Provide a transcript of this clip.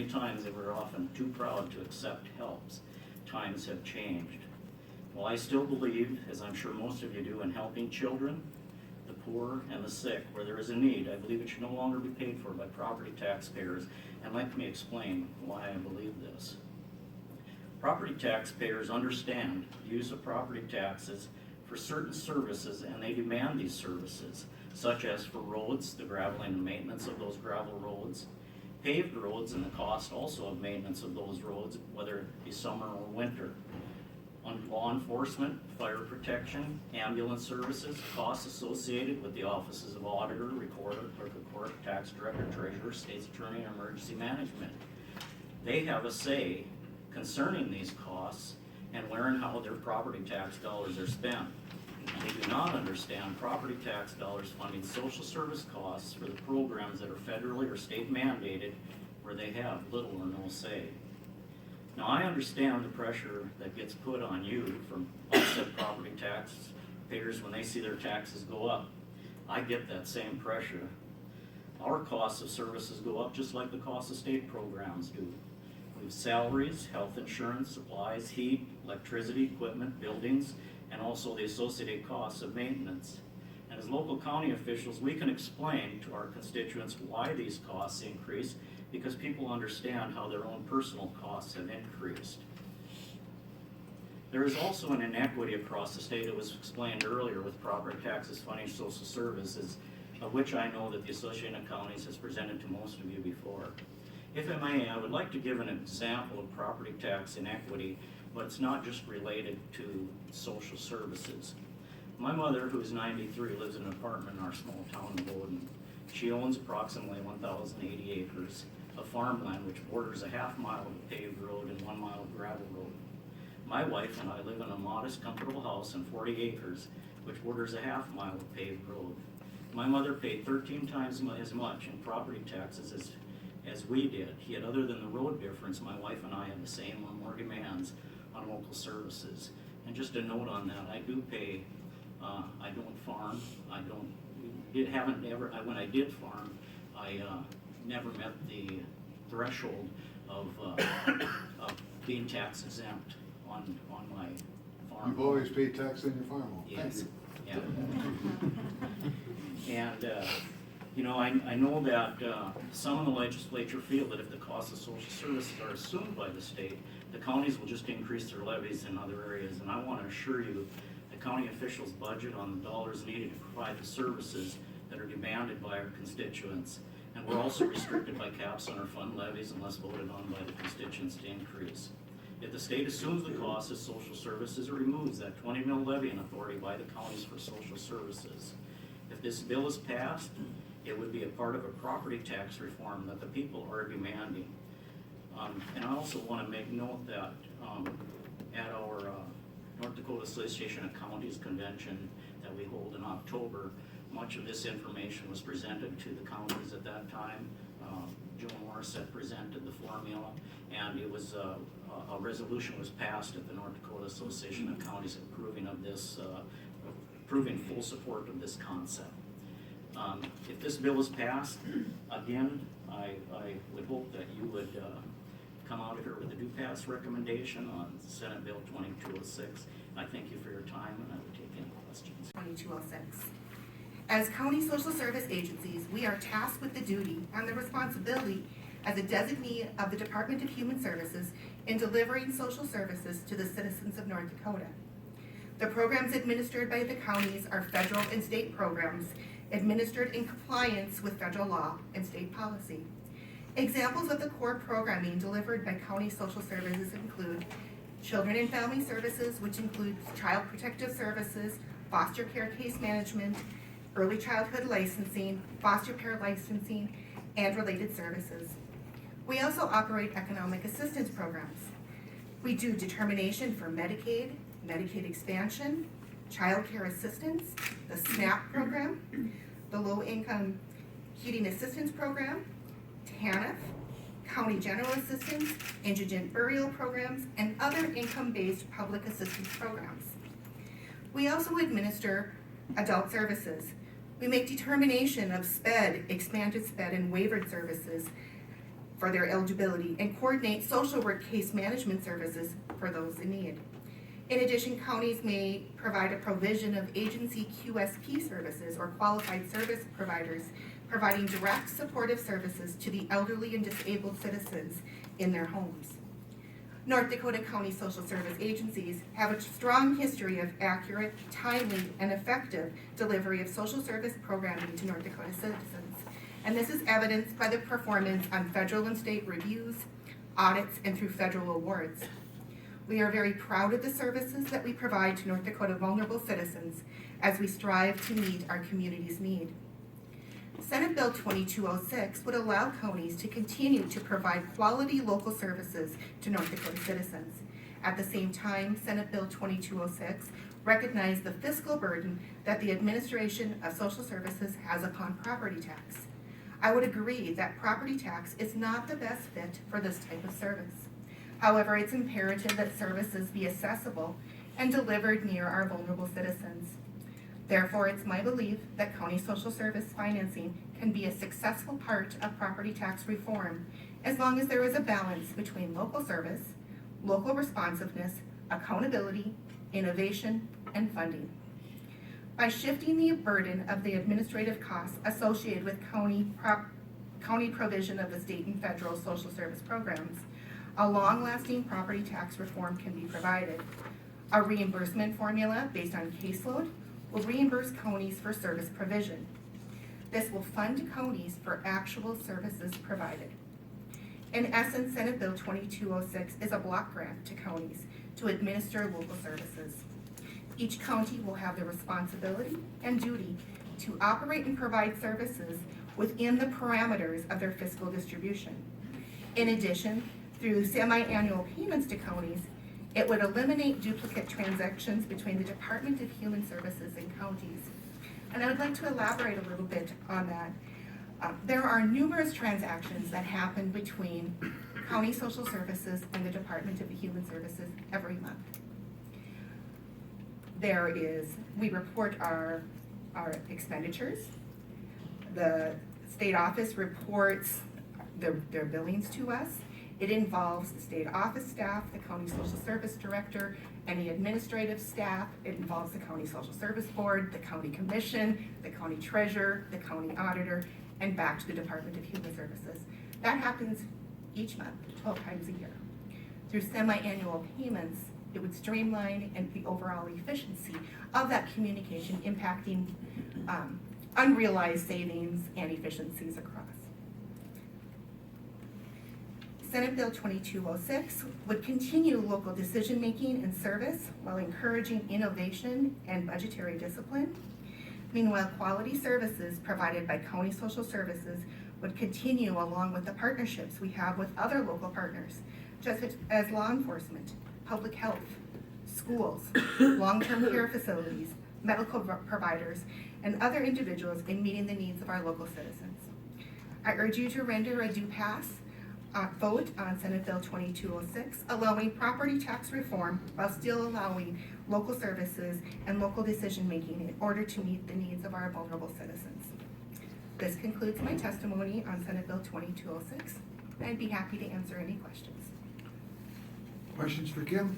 many times they were often too proud to accept helps. Times have changed. Well, I still believe, as I'm sure most of you do, in helping children, the poor, and the sick. Where there is a need, I believe it should no longer be paid for by property taxpayers, and let me explain why I believe this. Property taxpayers understand the use of property taxes for certain services, and they demand these services, such as for roads, the graveling and maintenance of those gravel roads, paved roads, and the cost also of maintenance of those roads, whether it be summer or winter. On law enforcement, fire protection, ambulance services, costs associated with the offices of auditor, recorder, clerk of court, tax director, treasurer, state's attorney, and emergency management. They have a say concerning these costs and where and how their property tax dollars are spent. They do not understand property tax dollars funding social service costs for the programs that are federally or state mandated, where they have little or no say. Now, I understand the pressure that gets put on you from offset property tax payers when they see their taxes go up. I get that same pressure. Our costs of services go up just like the costs of state programs do. We have salaries, health insurance, supplies, heat, electricity, equipment, buildings, and also the associated costs of maintenance. And as local county officials, we can explain to our constituents why these costs increase, because people understand how their own personal costs have increased. There is also an inequity across the state that was explained earlier with property taxes funding social services, of which I know that the Association of Counties has presented to most of you before. If I may, I would like to give an example of property tax inequity, but it's not just related to social services. My mother, who is 93, lives in an apartment in our small town of Bowden. She owns approximately 1,080 acres of farmland, which borders a half-mile of paved road and 1 mile of gravel road. My wife and I live in a modest, comfortable house on 40 acres, which borders a half-mile of paved road. My mother paid 13 times as much in property taxes as we did. Yet other than the road difference, my wife and I have the same or more demands on local services. And just a note on that, I do pay, I don't farm, when I did farm, I never met the threshold of being tax exempt on my farm. You've always paid tax on your farm. Yes. Thank you. Yeah. And I know that some in the legislature feel that if the costs of social services are assumed by the state, the counties will just increase their levies in other areas. And I want to assure you, the county officials budget on the dollars needed to provide the services that are demanded by our constituents. And we're also restricted by caps on our fund levies unless voted on by the constituents to increase. If the state assumes the cost of social services, it removes that 20 mil levying authority by the counties for social services. If this bill is passed, it would be a part of a property tax reform that the people are demanding. And I also want to make note that at our North Dakota Association of Counties convention that we hold in October, much of this information was presented to the counties at that time. Joe Morris had presented the formula, and it was a resolution was passed at the North Dakota Association of Counties approving of this, approving full support of this concept. If this bill is passed, again, I would hope that you would come out of here with a do pass recommendation on Senate Bill 2206. I thank you for your time, and I would take any questions. 2206. As county social service agencies, we are tasked with the duty and the responsibility as a designee of the Department of Human Services in delivering social services to the citizens of North Dakota. The programs administered by the counties are federal and state programs administered in compliance with federal law and state policy. Examples of the core programming delivered by county social services include children and family services, which includes child protective services, foster care case management, early childhood licensing, foster care licensing, and related services. We also operate economic assistance programs. We do determination for Medicaid, Medicaid expansion, child care assistance, the SNAP program, the low income heating assistance program, TANF, county general assistance, indigent burial programs, and other income-based public assistance programs. We also administer adult services. We make determination of SPED, expanded SPED, and waivered services for their eligibility and coordinate social work case management services for those in need. In addition, counties may provide a provision of agency QSP services or qualified service providers, providing direct supportive services to the elderly and disabled citizens in their homes. North Dakota County Social Service Agencies have a strong history of accurate, timely, and effective delivery of social service programming to North Dakota citizens. And this is evidenced by the performance on federal and state reviews, audits, and through federal awards. We are very proud of the services that we provide to North Dakota vulnerable citizens as we strive to meet our community's need. Senate Bill 2206 would allow counties to continue to provide quality local services to North Dakota citizens. At the same time, Senate Bill 2206 recognized the fiscal burden that the administration of social services has upon property tax. I would agree that property tax is not the best fit for this type of service. However, it's imperative that services be accessible and delivered near our vulnerable citizens. Therefore, it's my belief that county social service financing can be a successful part of property tax reform as long as there is a balance between local service, local responsiveness, accountability, innovation, and funding. By shifting the burden of the administrative costs associated with county provision of the state and federal social service programs, a long-lasting property tax reform can be provided. A reimbursement formula based on caseload will reimburse counties for service provision. This will fund counties for actual services provided. In essence, Senate Bill 2206 is a block grant to counties to administer local services. Each county will have the responsibility and duty to operate and provide services within the parameters of their fiscal distribution. In addition, through semi-annual payments to counties, it would eliminate duplicate transactions between the Department of Human Services and counties. And I would like to elaborate a little bit on that. There are numerous transactions that happen between county social services and the Department of Human Services every month. We report our expenditures. The state office reports their billings to us. It involves the state office staff, the county social service director, any administrative staff. It involves the county social service board, the county commission, the county treasurer, the county auditor, and back to the Department of Human Services. That happens each month, 12 times a year. Through semi-annual payments, it would streamline and the overall efficiency of that communication, impacting unrealized savings and efficiencies across. Senate Bill 2206 would continue local decision-making and service while encouraging innovation and budgetary discipline. Meanwhile, quality services provided by county social services would continue along with the partnerships we have with other local partners, just as law enforcement, public health, schools, long-term care facilities, medical providers, and other individuals in meeting the needs of our local citizens. I urge you to render a due pass vote on Senate Bill 2206, allowing property tax reform while still allowing local services and local decision-making in order to meet the needs of our vulnerable citizens. This concludes my testimony on Senate Bill 2206. I'd be happy to answer any questions. Questions for Kim?